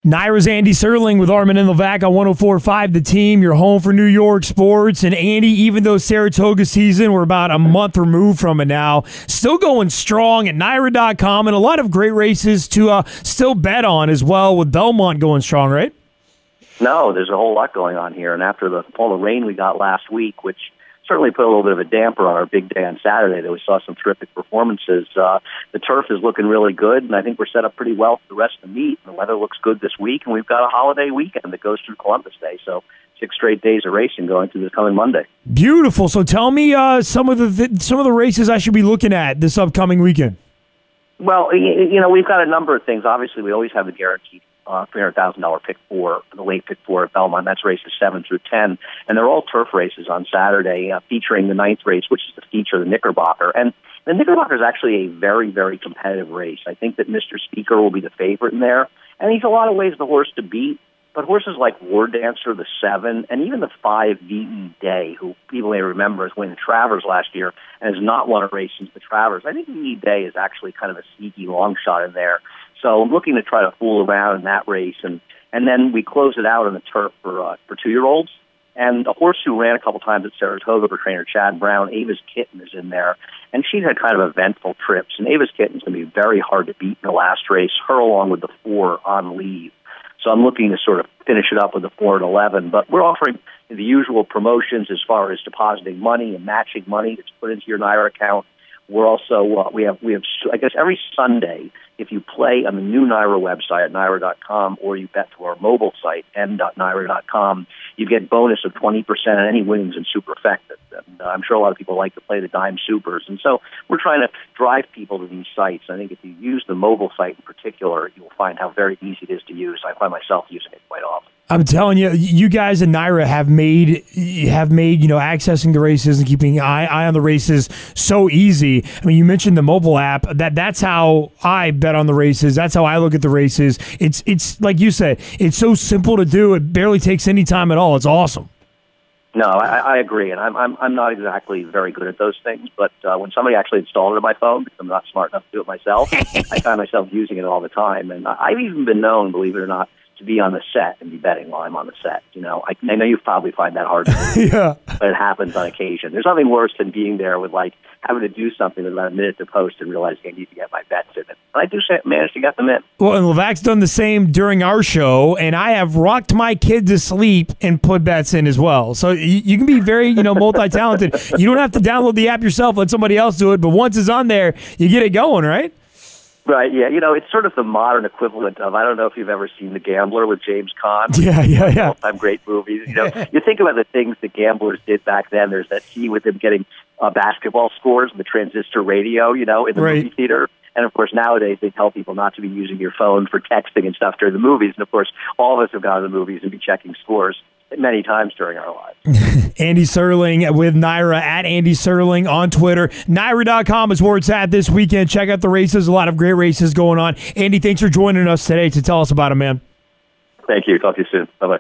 Naira's Andy Serling with Armin and Levac on 104.5 The Team, your home for New York sports. And Andy, even though Saratoga season, we're about a month removed from it now, still going strong at Naira.com and a lot of great races to still bet on as well, with Belmont going strong, right? No, there's a whole lot going on here. And after all the rain we got last week, which certainly put a little bit of a damper on our big day on Saturday, that we saw some terrific performances. The turf is looking really good, and I think we're set up pretty well for the rest of the meet. And the weather looks good this week, and we've got a holiday weekend that goes through Columbus Day. So 6 straight days of racing going through this coming Monday. Beautiful. So tell me some of the races I should be looking at this upcoming weekend. Well, we've got a number of things. Obviously, we always have the guaranteed $300,000 pick four, the late pick four at Belmont. That's races 7 through 10. And they're all turf races on Saturday, featuring the 9th race, which is the feature, the Knickerbocker. And the Knickerbocker is actually a very, very competitive race. I think that Mr. Speaker will be the favorite in there. And he's a lot of ways the horse to beat. But horses like War Dancer, the 7, and even the 5 V.E. Day, who people may remember as winning the Travers last year and has not won a race since the Travers. I think V.E. Day is actually kind of a sneaky long shot in there. So I'm looking to try to fool around in that race. And then we close it out on the turf for 2-year-olds. And a horse who ran a couple times at Saratoga for trainer Chad Brown, Ava's Kitten, is in there. And she's had kind of eventful trips. And Ava's Kitten is going to be very hard to beat in the last race, her along with the 4 on leave. So I'm looking to sort of finish it up with the 4 and 11. But we're offering the usual promotions as far as depositing money and matching money that's put into your Naira account. We're also, we have, I guess, every Sunday, if you play on the new Naira website at Naira.com or you bet to our mobile site, m.Naira.com, you get bonus of 20% on any winnings in Superfecta. And I'm sure a lot of people like to play the dime supers. And so we're trying to drive people to these sites. I think if you use the mobile site in particular, you'll find how very easy it is to use. I find myself using it quite often. I'm telling you, you guys at Naira have made accessing the races and keeping an eye on the races so easy. I mean, you mentioned the mobile app. That's how I bet on the races. That's how I look at the races. It's like you said, it's so simple to do. It barely takes any time at all. It's awesome. No, I agree, and I'm not exactly very good at those things. But when somebody actually installed it on my phone, because I'm not smart enough to do it myself, I find myself using it all the time. And I've even been known, believe it or not, to be on the set and be betting while I'm on the set. I know you probably find that hard to do, yeah, but it happens on occasion. There's nothing worse than being there with having to do something with about a minute to post and realizing I need to get my bets in it. And I do manage to get them in. Well, and Levac's done the same during our show, and I have rocked my kid to sleep and put bets in as well. So you can be very, multi-talented. You don't have to download the app yourself, let somebody else do it, but once it's on there, you get it going, right? Right, yeah. It's sort of the modern equivalent of, I don't know if you've ever seen The Gambler with James Caan. Yeah. All-time great movies. You think about the things the gamblers did back then. There's that scene with them getting basketball scores in the transistor radio, in the movie theater. And, of course, nowadays they tell people not to be using your phone for texting and stuff during the movies. And, of course, all of us have gone to the movies and be checking scores many times during our lives. Andy Serling with Naira at Andy Serling on Twitter. Naira.com is where it's at this weekend. Check out the races. A lot of great races going on. Andy, thanks for joining us today to tell us about them, man. Thank you. Talk to you soon. Bye-bye.